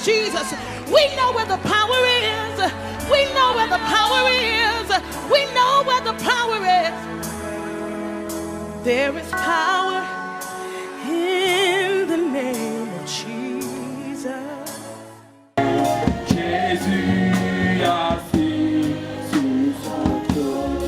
is Jesus. We know where the power is. We know where the power is. We know where the power is. There is power in the name of Jesus. Jésus assis sur son trône.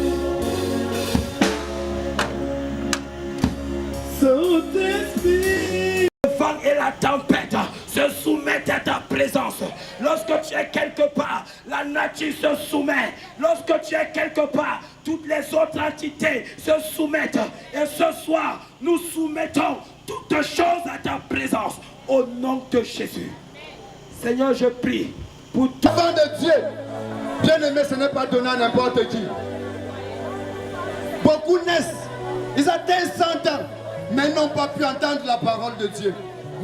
Saint-Esprit. Le vent et la tempête se soumettent à ta présence. Lorsque tu es quelque part, la nature se soumet. Lorsque tu es quelque part, toutes les autres entités se soumettent. Et ce soir, nous soumettons toutes choses à ta présence. Au nom de Jésus. Seigneur, je prie pour tout. Enfant de Dieu, bien-aimé, ce n'est pas donné à n'importe qui. Beaucoup naissent, ils atteignent 100 ans, mais n'ont pas pu entendre la parole de Dieu.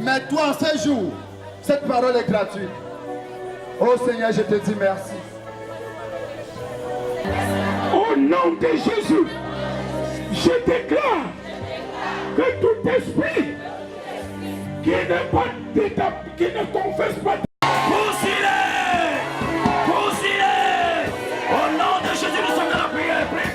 Mais toi, en ces jours, cette parole est gratuite. Oh Seigneur, je te dis merci. Au nom de Jésus, je déclare que tout esprit qui ne confesse pas, poussez-les, poussez-les. Au nom de Jésus, nous sommes dans la prière. Prie.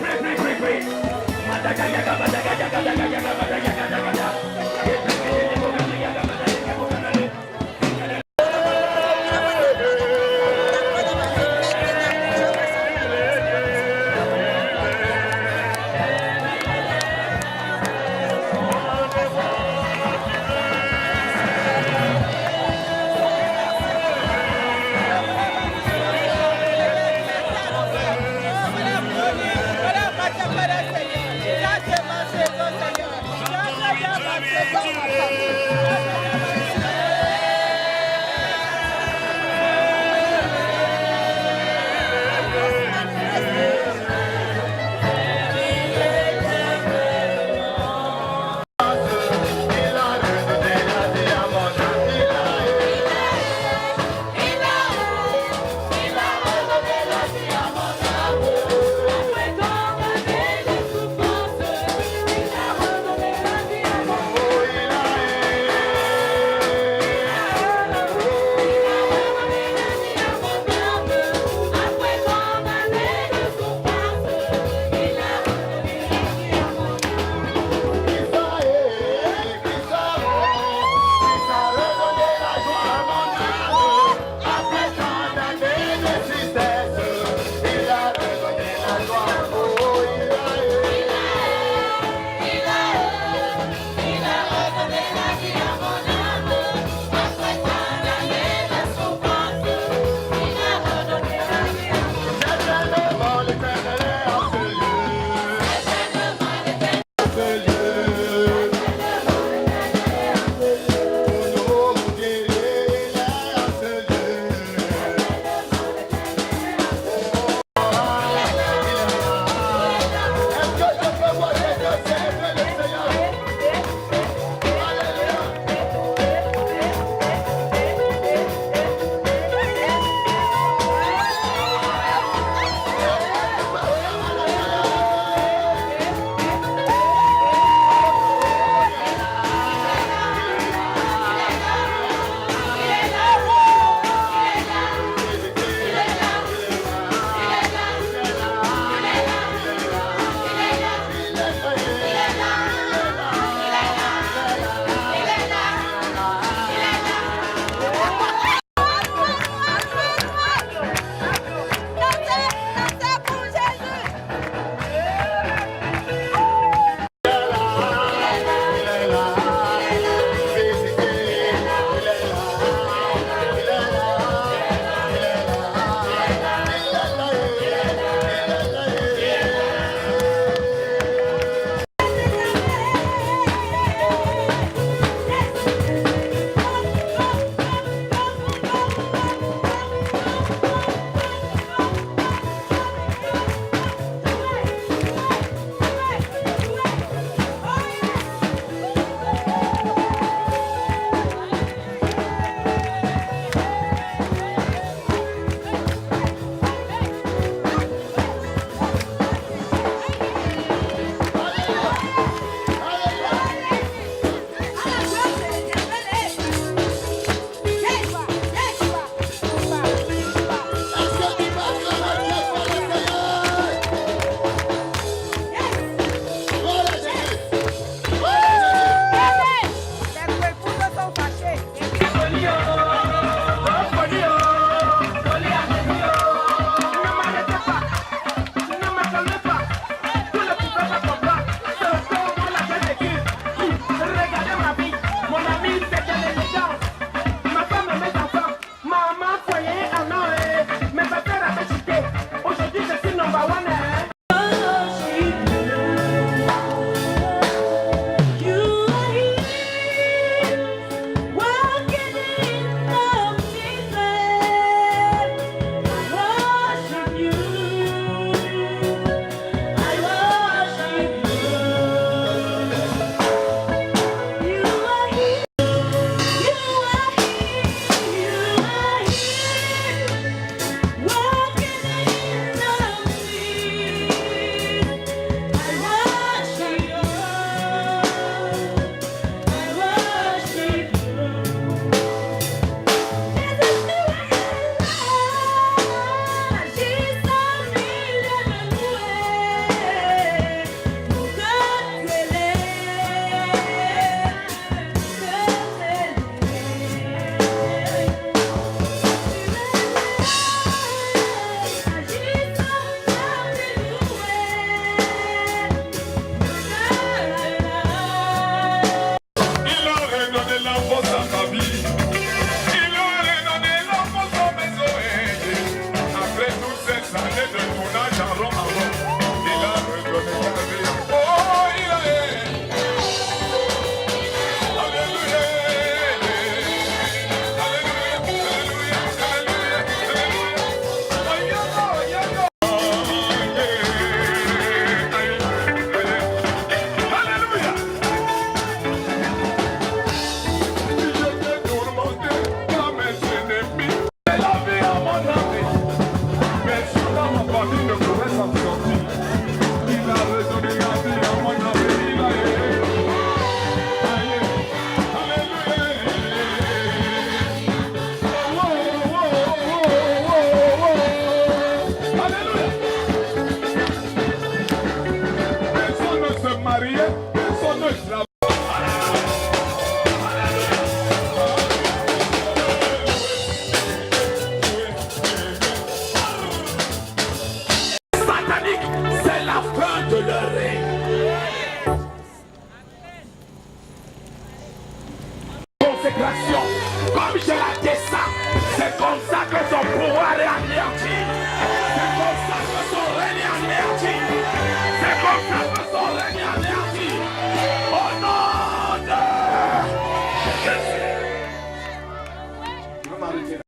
arrêter.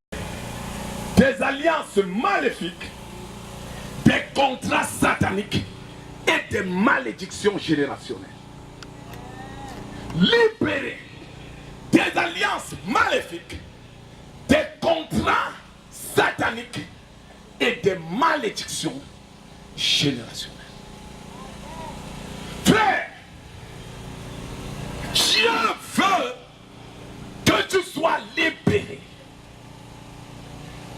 Des alliances maléfiques, des contrats sataniques et des malédictions générationnelles. Libérer des alliances maléfiques, des contrats sataniques et des malédictions générationnelles. Frère, Dieu veut que tu sois libéré.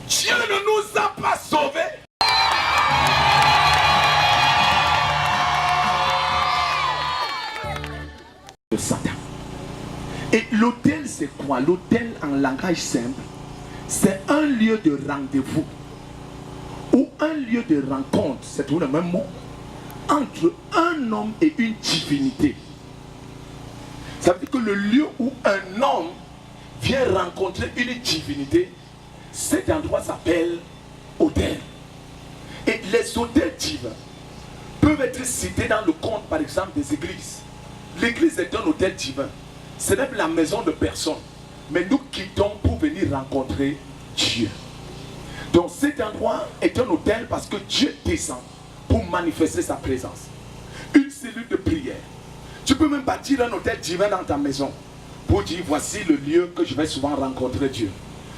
Dieu ne nous a pas sauvés. De Satan. Et l'autel, c'est quoi? L'autel, en langage simple, c'est un lieu de rendez-vous ou un lieu de rencontre, c'est tout le même mot, entre un homme et une divinité. Ça veut dire que le lieu où un homme vient rencontrer une divinité, cet endroit s'appelle autel. Et les autels divins peuvent être cités dans le compte, par exemple, des églises. L'église est un autel divin. Ce n'est pas la maison de personne. Mais nous quittons pour venir rencontrer Dieu. Donc cet endroit est un autel parce que Dieu descend pour manifester sa présence. Une cellule de prière. Tu peux même bâtir un autel divin dans ta maison pour dire voici le lieu que je vais souvent rencontrer Dieu.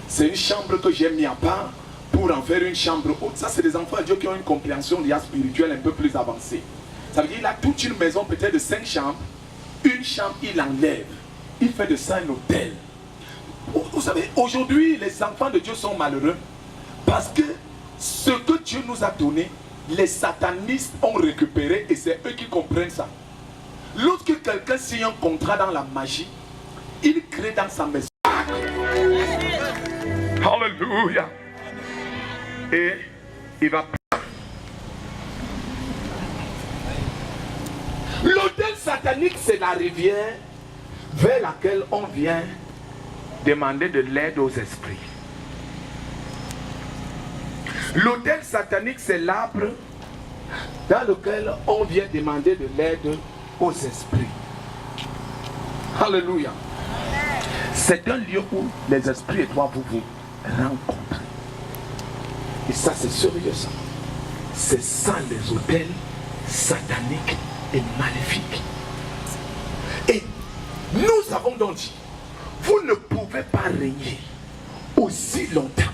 C'est une chambre que j'ai mis à part pour en faire une chambre haute. Ça, c'est des enfants de Dieu qui ont une compréhension spirituelle un peu plus avancée. Ça veut dire qu'il a toute une maison peut-être de 5 chambres. Une chambre, il enlève. Il fait de ça un hôtel. Vous savez, aujourd'hui, les enfants de Dieu sont malheureux parce que ce que Dieu nous a donné, les satanistes ont récupéré et c'est eux qui comprennent ça. Lorsque quelqu'un signe un contrat dans la magie, il crée dans sa maison. Alléluia. Et il va... L'autel satanique, c'est la rivière vers laquelle on vient demander de l'aide aux esprits. L'autel satanique, c'est l'arbre dans lequel on vient demander de l'aide aux esprits. Alléluia. C'est un lieu où les esprits et toi vous rencontrez. Et ça, c'est sérieux, ça. C'est ça les autels sataniques et maléfiques. Et nous avons donc dit, vous ne pouvez pas régner aussi longtemps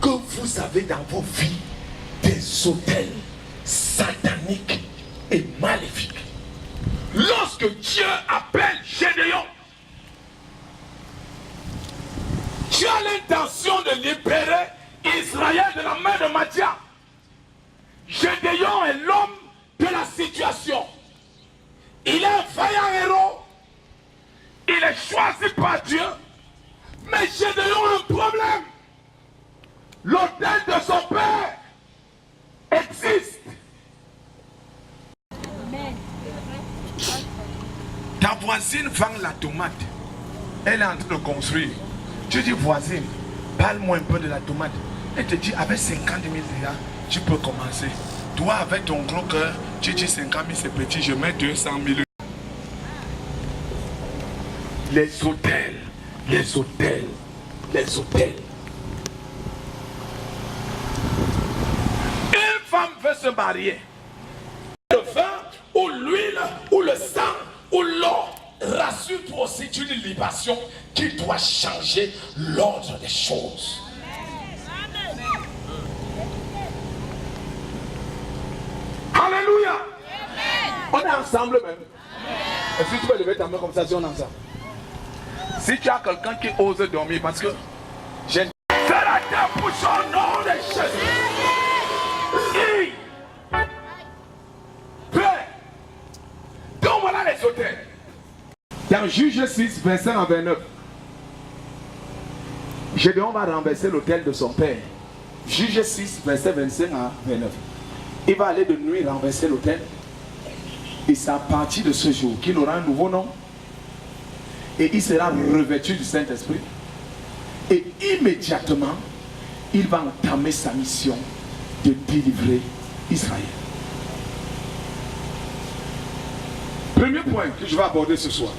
que vous avez dans vos vies des autels sataniques et maléfiques. Lorsque Dieu appelle Gédéon, Dieu a l'intention de libérer Israël de la main de Madia. Gédéon est l'homme de la situation. Il est un vaillant héros. Il est choisi par Dieu. Mais Gédéon a un problème. L'autel de son père existe. Ta voisine vend la tomate. Elle est en train de construire. Tu dis voisine, parle-moi un peu de la tomate. Elle te dit avec 50 000 $, tu peux commencer. Toi avec ton gros cœur, tu dis 50 000 c'est petit, je mets 200 000. Les hôtels, les hôtels, les hôtels. Une femme veut se marier. Le vin ou l'huile ou le sang ou l'eau, rassure-toi aussi d'une libation qui doit changer l'ordre des choses. Alléluia. On est ensemble même. Est-ce que tu peux lever ta main comme ça si on est ensemble? Si tu as quelqu'un qui ose dormir, parce que j'ai... Fais la terre pour son nom de Jésus. Donc voilà les hôtels. Dans Juge 6, 25 à 29, Gédéon va renverser l'autel de son père. Juge 6, verset 25 à 29. Il va aller de nuit renverser l'autel. Et c'est à partir de ce jour qu'il aura un nouveau nom. Et il sera revêtu du Saint-Esprit. Et immédiatement, il va entamer sa mission de délivrer Israël. Premier point que je vais aborder ce soir.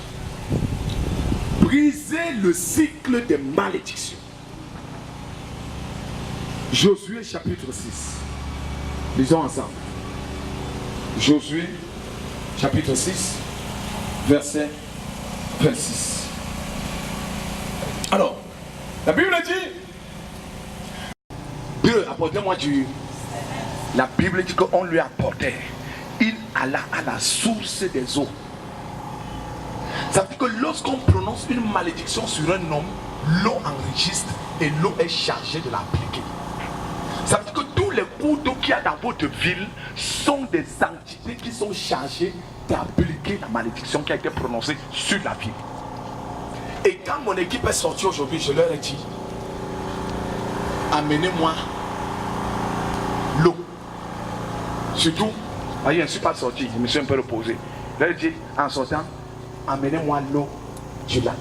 Briser le cycle des malédictions. Josué chapitre 6. Lisons ensemble. Josué chapitre 6, verset 26. Alors, la Bible dit, Dieu, apportez-moi du... La Bible dit qu'on lui apportait. Il alla à la source des eaux. Ça veut dire que lorsqu'on prononce une malédiction sur un homme, l'eau enregistre et l'eau est chargée de l'appliquer. Ça veut dire que tous les cours d'eau qu'il y a dans votre ville sont des entités qui sont chargées d'appliquer la malédiction qui a été prononcée sur la ville. Et quand mon équipe est sortie aujourd'hui, je leur ai dit, amenez-moi l'eau. Surtout, je ne suis pas sorti, je me suis un peu reposé. Je leur ai dit, en sortant, amenez-moi l'eau du lac.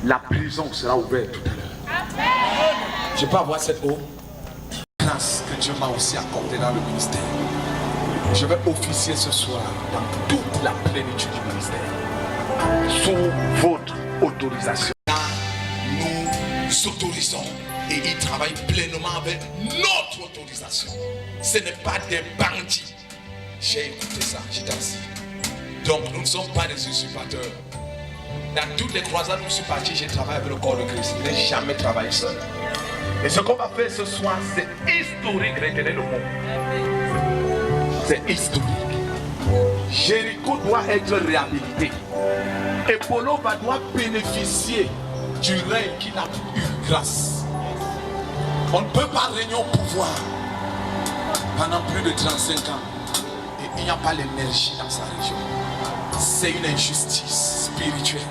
La prison sera ouverte tout à l'heure. Je peux avoir cette eau. Grâce que Dieu m'a aussi accordée dans le ministère. Je vais officier ce soir dans toute la plénitude du ministère. Sous votre autorisation. Nous autorisons et ils travaillent pleinement avec notre autorisation. Ce n'est pas des bandits. J'ai écouté ça, j'étais assis. Donc nous ne sommes pas des usurpateurs. Dans toutes les croisades où je suis parti, j'ai travaillé avec le corps de Christ. Je n'ai jamais travaillé seul. Et ce qu'on va faire ce soir, c'est historique, retenez le mot. C'est historique. Jéricho doit être réhabilité. Et Polo doit bénéficier du règne qu'il a eu grâce. On ne peut pas régner au pouvoir pendant plus de 35 ans. Et il n'y a pas l'énergie dans sa région. C'est une injustice spirituelle.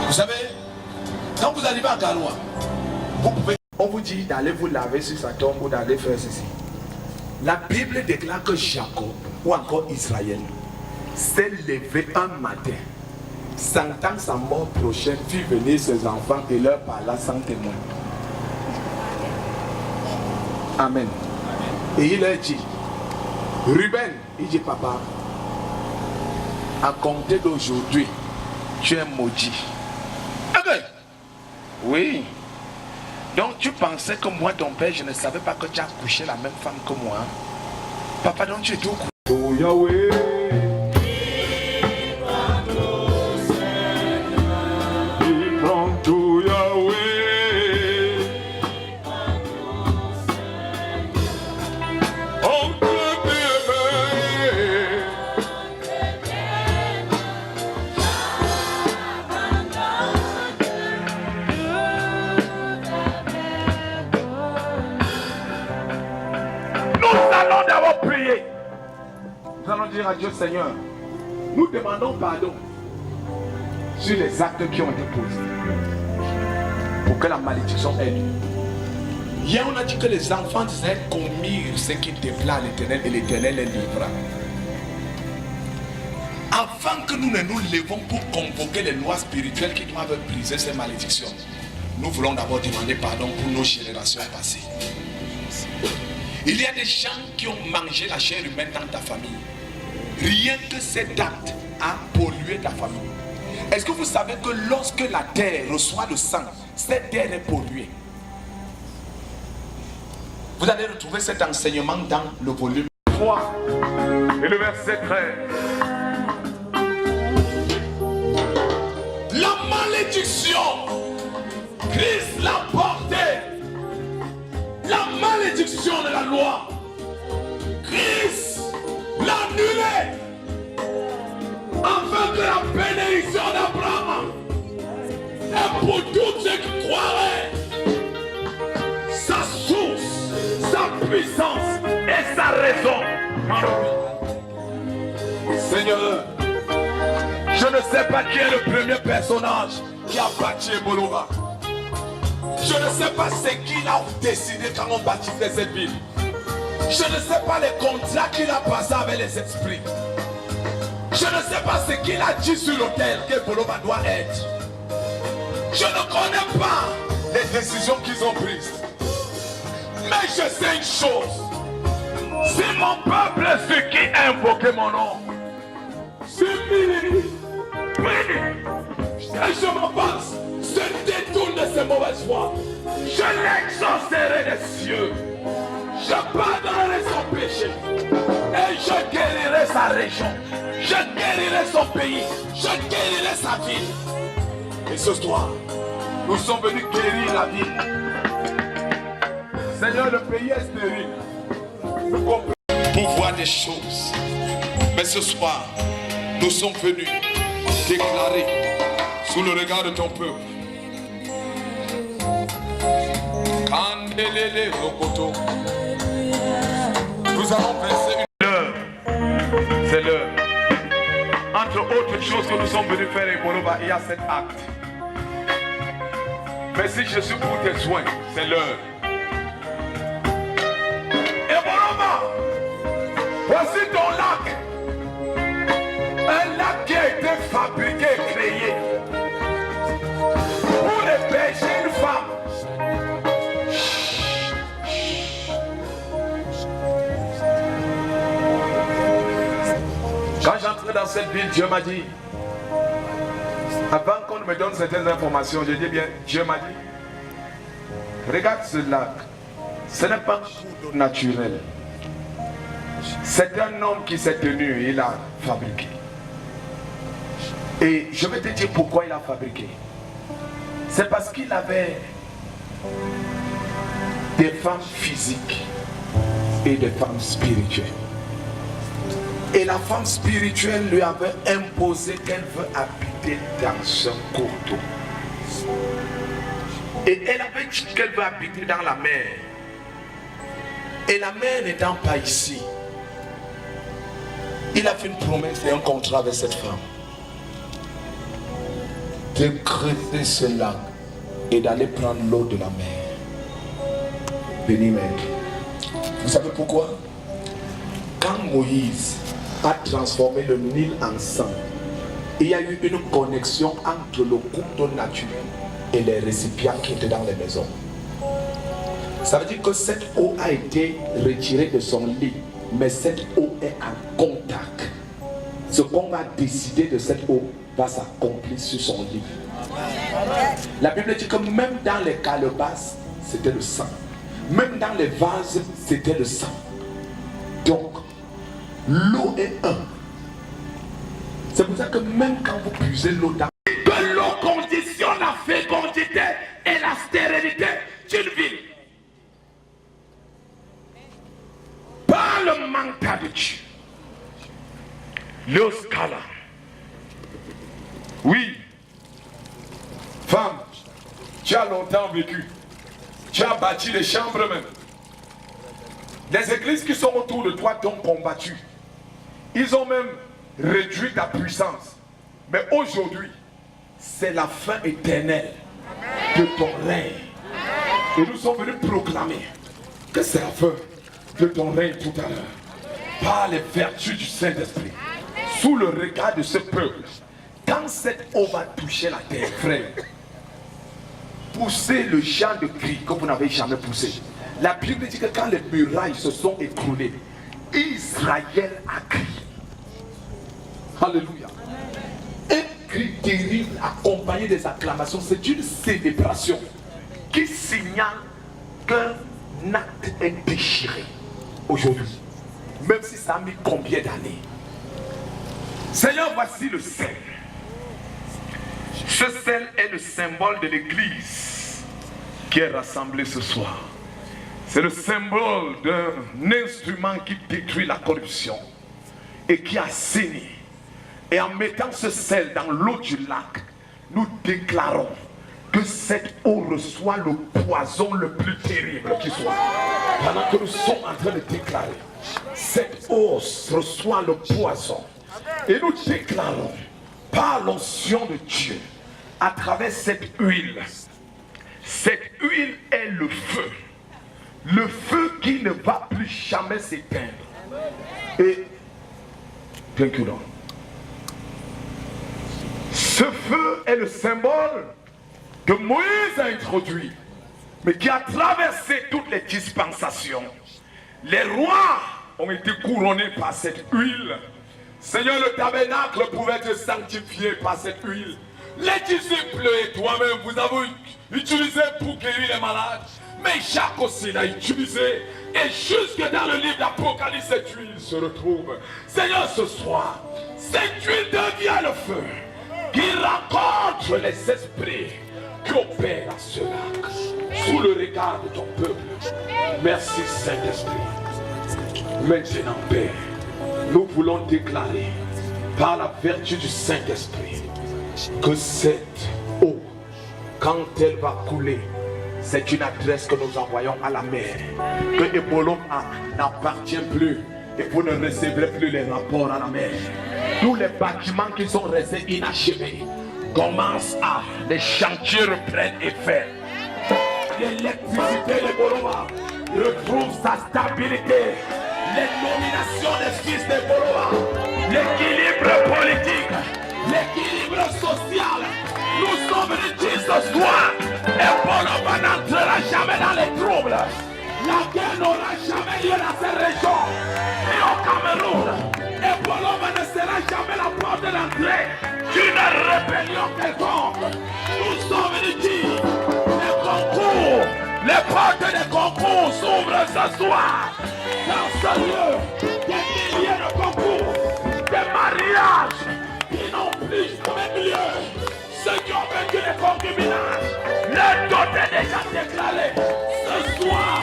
Vous savez, quand vous arrivez à Galois, on vous dit d'aller vous laver sur sa tombe ou d'aller faire ceci. La Bible déclare que Jacob ou encore Israël s'est levé un matin, sentant sa mort prochaine, fit venir ses enfants et leur parla sans témoin. Amen. Et il leur dit, Ruben, il dit papa, à compter d'aujourd'hui, tu es maudit. Okay. Oui. Donc tu pensais que moi, ton père, je ne savais pas que tu as couché la même femme que moi. Papa, donc tu es tout couché. Oh Yahweh. Nous allons dire à Dieu, Seigneur, nous demandons pardon sur les actes qui ont été posés pour que la malédiction aide. Hier, on a dit que les enfants d'Israël commirent ce qui déplaît à l'Éternel et l'Éternel les livra. Avant que nous ne nous levons pour convoquer les lois spirituelles qui doivent briser ces malédictions, nous voulons d'abord demander pardon pour nos générations passées. Il y a des gens qui ont mangé la chair humaine dans ta famille. Rien que cet acte a pollué ta famille. Est-ce que vous savez que lorsque la terre reçoit le sang, cette terre est polluée? Vous allez retrouver cet enseignement dans le volume 3 et le verset 13. La malédiction, Christ l'a portée. La malédiction de la loi, Christ l'a annulée, afin que la bénédiction d'Abraham est pour tous ceux qui croiraient. Sa source, sa puissance et sa raison. Seigneur, je ne sais pas qui est le premier personnage qui a bâti Bolova. Je ne sais pas ce qu'il a décidé quand on bâtissait cette ville. Je ne sais pas les contrats qu'il a passés avec les esprits. Je ne sais pas ce qu'il a dit sur l'autel que Bolova doit être. Je ne connais pas les décisions qu'ils ont prises. Mais je sais une chose. Si mon peuple, ceux qui a invoqué mon nom, s'humilie, prie, et je m'en passe, se détourne de ses mauvaises voies. Je l'exaucerai des cieux. Je pardonnerai son péché. Et je guérirai sa région. Je guérirai son pays. Je guérirai sa ville. Et ce soir, nous sommes venus guérir la ville. Seigneur, le pays est stérile. Nous comprenons pour voir des choses. Mais ce soir, nous sommes venus déclarer sous le regard de ton peuple. Kandelele Rokoto. Nous allons verser une heure. C'est l'heure. Entre autres choses que nous sommes venus faire à Boloba, il y a cet acte. Merci Jésus pour tes soins. C'est l'heure. Et Boloba, voici ton lac. Un lac qui a été fabriqué et créé pour héberger une femme. Quand j'entrais dans cette ville, Dieu m'a dit, avant qu'on me donne certaines informations, je dis bien, Dieu m'a dit, regarde ce lac, ce n'est pas un cours naturel. C'est un homme qui s'est tenu, il a fabriqué. Et je vais te dire pourquoi il a fabriqué. C'est parce qu'il avait des femmes physiques et des femmes spirituelles. Et la femme spirituelle lui avait imposé qu'elle veut habiter dans ce cours d'eau. Et elle avait dit qu'elle veut habiter dans la mer. Et la mer n'étant pas ici, il a fait une promesse et un contrat avec cette femme. De creuser ce lac et d'aller prendre l'eau de la mer. Béni maître. Vous savez pourquoi? Quand Moïse a transformé le Nil en sang, il y a eu une connexion entre le cours d'eau naturel et les récipients qui étaient dans les maisons. Ça veut dire que cette eau a été retirée de son lit, mais cette eau est en contact. Ce qu'on va décider de cette eau va s'accomplir sur son lit. La Bible dit que même dans les calebasses, c'était le sang. Même dans les vases, c'était le sang. Donc, l'eau est un. C'est pour ça que même quand vous puisez l'eau dans... Que l'eau conditionne la fécondité et la stérilité d'une ville. Par le manque de Dieu. Le scala. Oui. Femme, tu as longtemps vécu. Tu as bâti les chambres même. Les églises qui sont autour de toi t'ont combattu. Ils ont même réduit ta puissance. Mais aujourd'hui, c'est la fin éternelle de ton règne. Et nous sommes venus proclamer que c'est la fin de ton règne tout à l'heure. Par les vertus du Saint-Esprit. Sous le regard de ce peuple. Quand cette eau va toucher la terre, frère, poussez le chant de cri que vous n'avez jamais poussé. La Bible dit que quand les murailles se sont écroulées, Israël a crié. Alléluia. Un cri terrible accompagné des acclamations, c'est une célébration qui signale qu'un acte est déchiré aujourd'hui. Même si ça a mis combien d'années. Seigneur, voici le sel. Ce sel est le symbole de l'église qui est rassemblée ce soir. C'est le symbole d'un instrument qui détruit la corruption et qui assainit. Et en mettant ce sel dans l'eau du lac, nous déclarons que cette eau reçoit le poison le plus terrible qui soit. Pendant que nous sommes en train de déclarer, cette eau reçoit le poison. Et nous déclarons par l'onction de Dieu, à travers cette huile est le feu. Le feu qui ne va plus jamais s'éteindre. Et, thank you Lord. Ce feu est le symbole que Moïse a introduit, mais qui a traversé toutes les dispensations. Les rois ont été couronnés par cette huile. Seigneur, le tabernacle pouvait être sanctifié par cette huile. Les disciples et toi-même, vous avez utilisé pour guérir les malades. Mais Jacques aussi l'a utilisé. Et jusque dans le livre d'Apocalypse, cette huile se retrouve. Seigneur, ce soir, cette huile devient le feu qui rencontre les esprits qui opèrent à ce lac sous le regard de ton peuple. Merci Saint-Esprit. Maintenant, Père, nous voulons déclarer par la vertu du Saint-Esprit que cette eau, quand elle va couler, c'est une adresse que nous envoyons à la mer. Que Eboloma n'appartient plus et vous ne recevrez plus les rapports à la mer. Tous les bâtiments qui sont restés inachevés commencent à, les chantiers reprennent effet. L'électricité d'Eboloma retrouve sa stabilité. Les nominations des fils d'Eboloma, l'équilibre politique, l'équilibre social. Nous sommes venus dire ce soir, Eboloma n'entrera jamais dans les troubles. La guerre n'aura jamais lieu dans ces régions. Et au Cameroun, Eboloma ne sera jamais la porte d'entrée d'une rébellion quelconque. Nous sommes venus dire, les concours, les portes des concours s'ouvrent ce soir. Dans ce lieu, des milliers de concours, des mariages qui n'ont plus jamais lieu. Ceux qui ont vaincu les concubinages, le dot est déjà déclaré ce soir.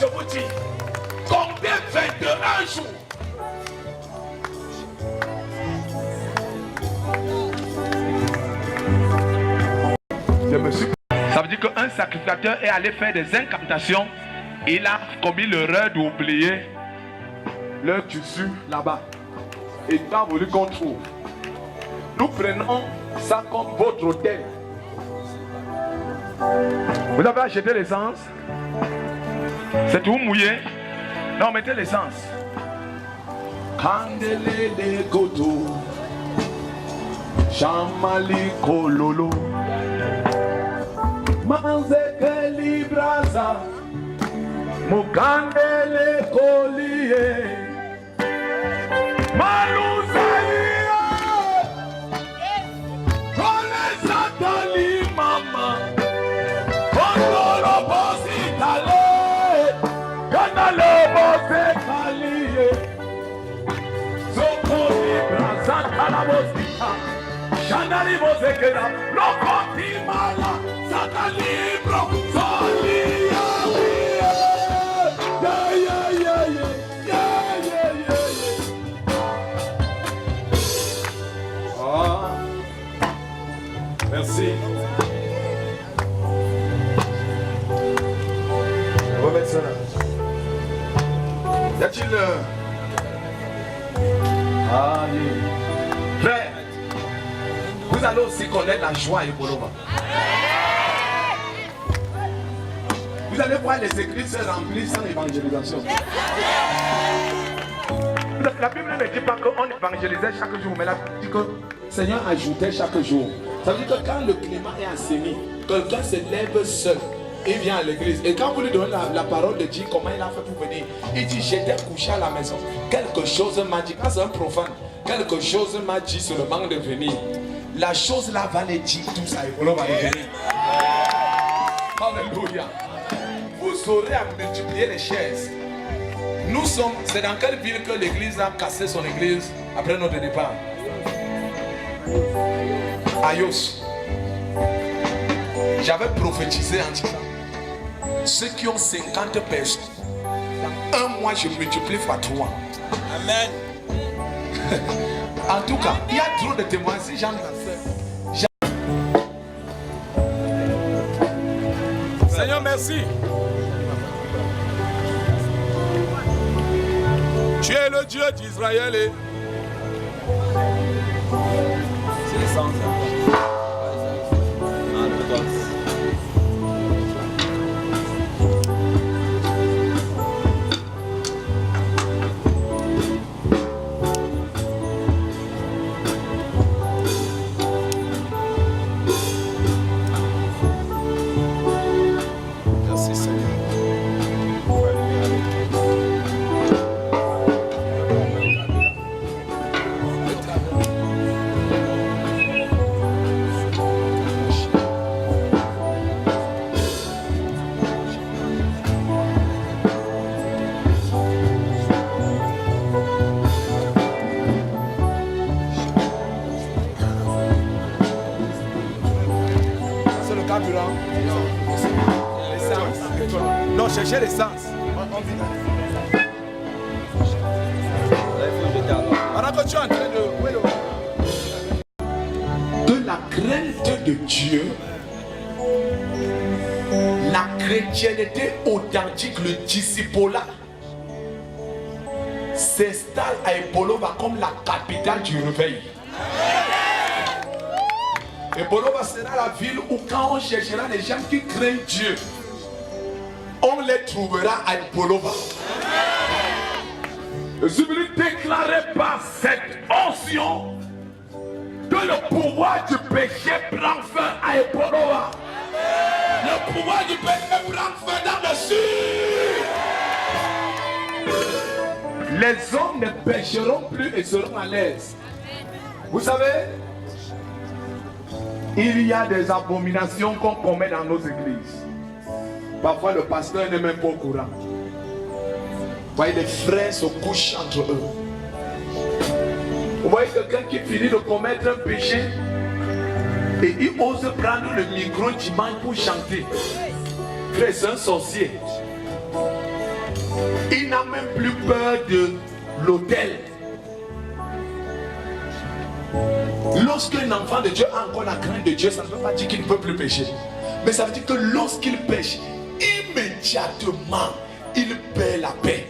Je vous dis, comptez 21 jours. Ça veut dire qu'un sacrificateur est allé faire des incantations. Il a commis l'erreur d'oublier Leur tissu là-bas. Et il a voulu qu'on trouve. Nous prenons ça comme votre hôtel. Vous avez acheté l'essence? C'est tout mouillé? Non, mettez l'essence. Kandelele koto, Chamali kololo, Manzeke libraza, Mukandele kolie, Maluzaia, Kole satali mama, Kondolo bositale. Merci. On va mettre ça là. Y a-t-il frère, vous allez aussi connaître la joie et Eboloma. Vous allez voir les églises se remplir sans évangélisation. La Bible ne dit pas qu'on évangélisait chaque jour, mais la Bible dit que le Seigneur ajoutait chaque jour. Ça veut dire que quand le climat est assaini, quelqu'un se lève seul. Il vient à l'église. Et quand vous lui donnez la parole de Dieu, comment il a fait pour venir? Il dit, j'étais couché à la maison. Quelque chose m'a dit, quand c'est un profane, quelque chose m'a dit sur le manque de venir. La chose là va les dire, tout ça, et va venir. Alléluia. Vous aurez à multiplier les chaises. Nous sommes, c'est dans quelle ville que l'église a cassé son église après notre départ? Ayos. J'avais prophétisé en disant, ceux qui ont 50 personnes, un mois je multiplie par 3. Amen. En tout cas, il y a trop de témoins. Si j'en Seigneur, merci. Tu es le Dieu d'Israël et... C'est le sens. Merci Seigneur. C'est le carburant. L'essence. Non, cherchez l'essence. Pendant que tu es en train de la crainte de Dieu, la chrétienté authentique, le discipolat, s'installe à Ebolova comme la capitale du réveil. Ebolova sera la ville où quand on cherchera les gens qui craignent Dieu, on les trouvera à Ebolova. Je voulais déclarer par cette onction que le pouvoir du péché prend fin à Ebolova. Le pouvoir du péché prend fin dans le sud. Les hommes ne pécheront plus et seront à l'aise. Vous savez, il y a des abominations qu'on commet dans nos églises. Parfois le pasteur n'est même pas au courant. Vous voyez, les frères se couchent entre eux. Vous voyez quelqu'un qui finit de commettre un péché et il ose prendre le micro dimanche pour chanter. Frère, c'est un sorcier. Il n'a même plus peur de l'autel. Lorsqu'un enfant de Dieu a encore la crainte de Dieu, ça ne veut pas dire qu'il ne peut plus pécher. Mais ça veut dire que lorsqu'il pêche, immédiatement, il perd la paix.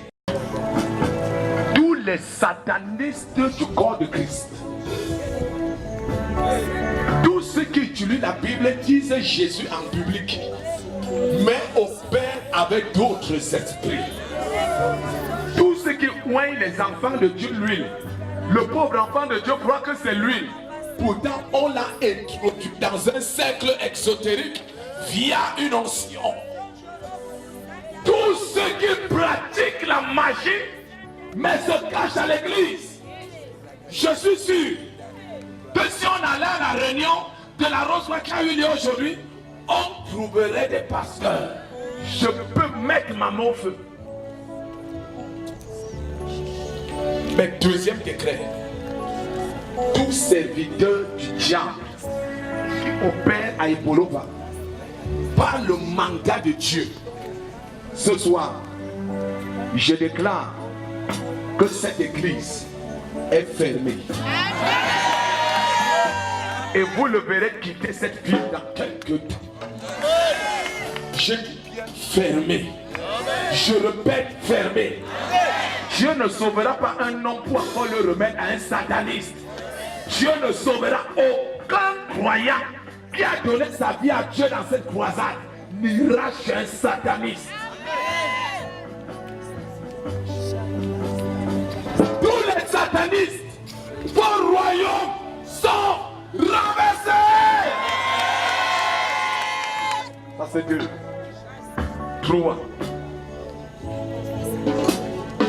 Tous les satanistes du corps de Christ, tous ceux qui utilisent la Bible disent Jésus en public, mais opèrent avec d'autres esprits. Tous ceux qui oignent les enfants de Dieu l'huile, le pauvre enfant de Dieu croit que c'est l'huile. Pourtant, on l'a introduit dans un cercle exotérique via une onction. Tous ceux qui pratiquent la magie, mais se cachent à l'église. Je suis sûr que si on allait à la réunion de la Rose qui a eu lieu aujourd'hui, on trouverait des pasteurs. Je peux mettre ma main au feu. Mais deuxième décret, tout serviteur du diable qui opère à Ebolova par le mandat de Dieu, ce soir, je déclare que cette église est fermée. Et vous le verrez quitter cette ville dans quelques temps. Je dis fermé. Je répète fermé. Dieu ne sauvera pas un homme pour encore le remettre à un sataniste. Dieu ne sauvera aucun croyant qui a donné sa vie à Dieu dans cette croisade n'ira chez un sataniste. Tous les satanistes, vos royaumes sont renversés. Ça c'est 2. 3.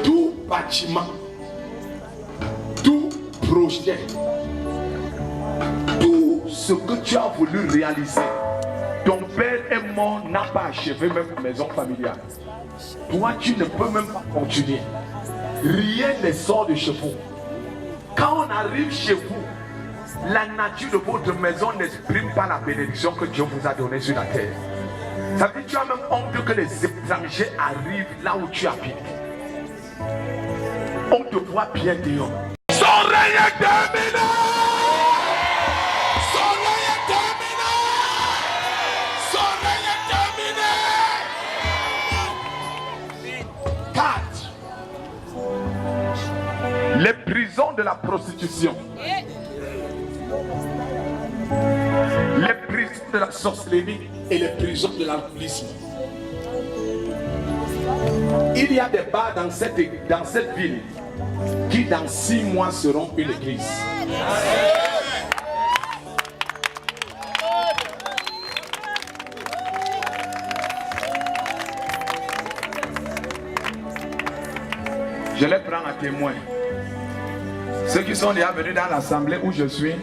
Tout bâtiment, tout projet, tout ce que tu as voulu réaliser, ton père est mort, n'a pas achevé même maison familiale. Toi, tu ne peux même pas continuer. Rien ne sort de chez vous. Quand on arrive chez vous, la nature de votre maison n'exprime pas la bénédiction que Dieu vous a donnée sur la terre. Ça veut dire que tu as même honte que les étrangers arrivent là où tu habites. On te voit bien dehors. Son règne est terminé! Son règne est terminé! Son règne est terminé! 4. de la prostitution, les prisons de la sorcellerie et les prisons de l'alcoolisme. Il y a des bars dans cette ville qui dans 6 mois seront une église. Je les prends à témoin. Ceux qui sont déjà venus dans l'assemblée où je suis,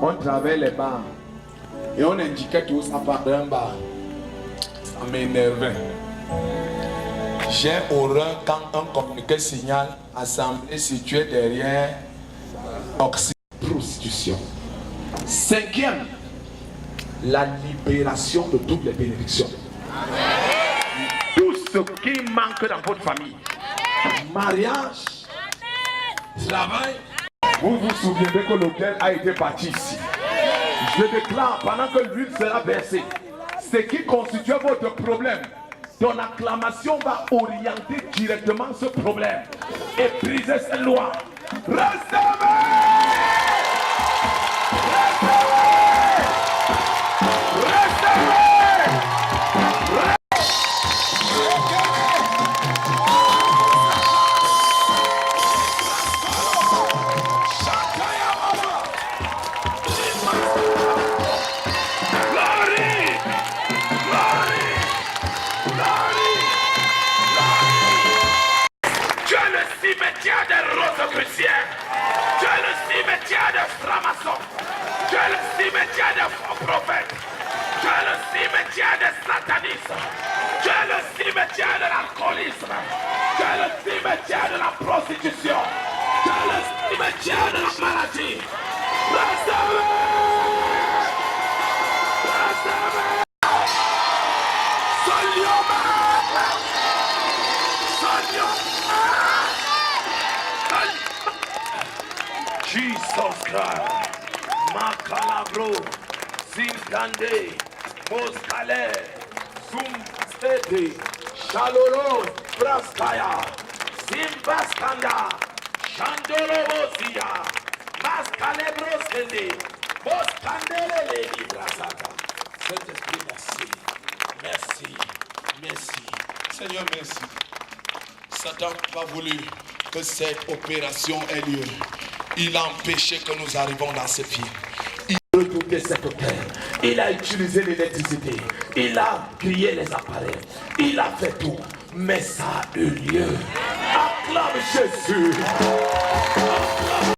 on travaille les bars. Et on indiquait tous à part d'un bar. Ça m'énervait. J'ai horreur quand un communiqué signale assemblée située derrière prostitution. 5e, la libération de toutes les bénédictions. Tout ce qui manque dans votre famille. Mariage, travail. Vous vous souvenez que l'hôtel a été bâti ici. Je déclare pendant que l'huile sera versée, ce qui constitue votre problème, ton acclamation va orienter directement ce problème et briser cette loi. Recevez! Cimetière de l'alcoolisme, tu es le cimetière de la prostitution, tu es le cimetière de la maladie. Recevez! Recevez! Solioma! Solioma! Jesus Christ, Makalabro, Zinkande, Moskale, Sumbastete, Shalolo, Braskaya, Simbaskanda, Shandolo Bozia, Maskale Broskende, Boskandele Librasaka. Saint-Esprit, merci. Merci. Merci. Seigneur, merci. Satan n'a pas voulu que cette opération ait lieu. Il a empêché que nous arrivions dans ce film. Il a retourné cette hôtel. Il a utilisé l'électricité. Il a grillé les appareils. Il a fait tout. Mais ça a eu lieu. Acclame Jésus. Acclame.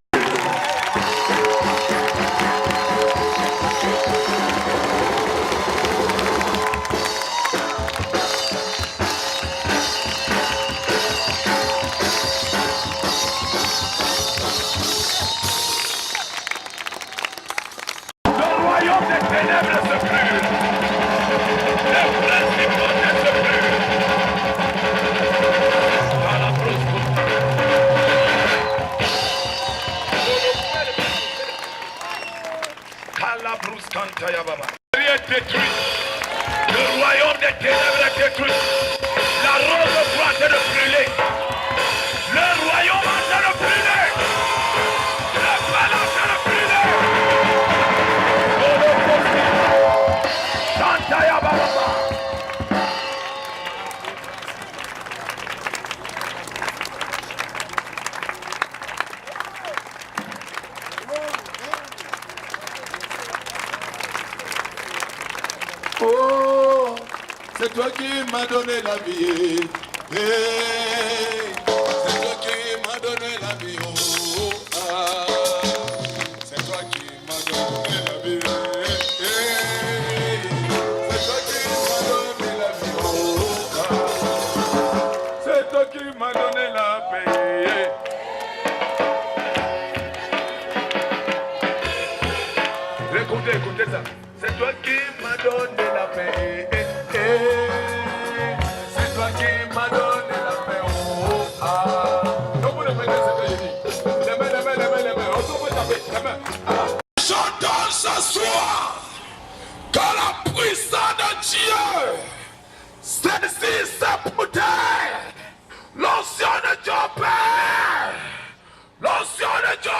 Oh, c'est toi qui m'as donné la vie. Hey, c'est toi qui m'as donné la vie. Oh, ah, c'est toi qui m'as donné la vie. Hey, c'est toi qui m'as donné la vie. Oh, ah, c'est toi qui m'as donné la paix. Écoutez ça. C'est toi qui m'as donné la paix. C'est toi qui m'as donné la paix. Oh, ah. Donc vous répétez ce que je dis. Les mains. On peut taper. Les mains. J'entends ce soir que la puissance de Dieu saisit sa bouteille. L'onction de Dieu Père. L'onction de Dieu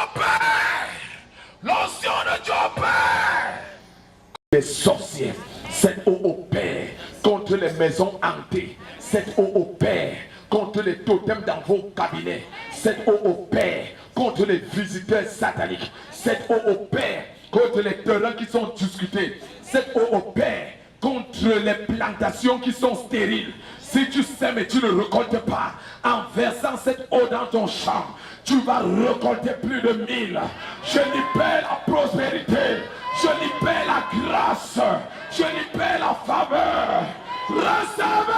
maisons hantées. Cette eau opère contre les totems dans vos cabinets. Cette eau opère contre les visiteurs sataniques. Cette eau opère contre les terrains qui sont discutés. Cette eau opère contre les plantations qui sont stériles. Si tu sèmes et tu ne récoltes pas, en versant cette eau dans ton champ, tu vas récolter plus de 1000. Je libère la prospérité, je libère la grâce, je libère la faveur. Recevez!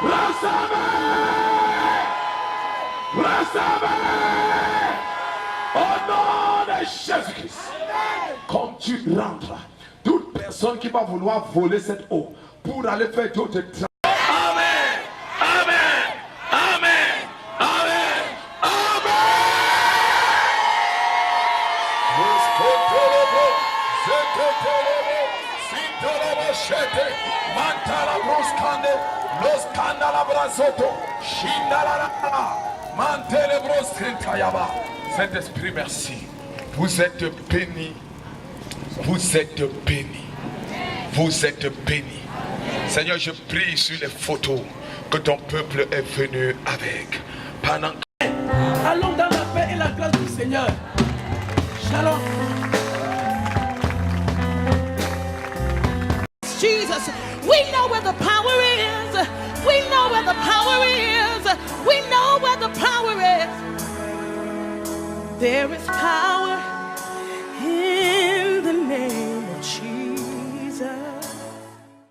Recevez! Recevez! Au nom de Jésus-Christ. Comme tu rentres, toute personne qui va vouloir voler cette eau pour aller faire d'autres travaux. Amen! Amen! Amen! Amen! Amen! Saint-Esprit, merci. Vous êtes bénis. Vous êtes bénis. Vous êtes bénis. Seigneur, je prie sur les photos que ton peuple est venu avec. Pendant Allons dans la paix et la grâce du Seigneur. Shalom. Jesus, we know where the power is. We know where the power is. We know where the power is. There is power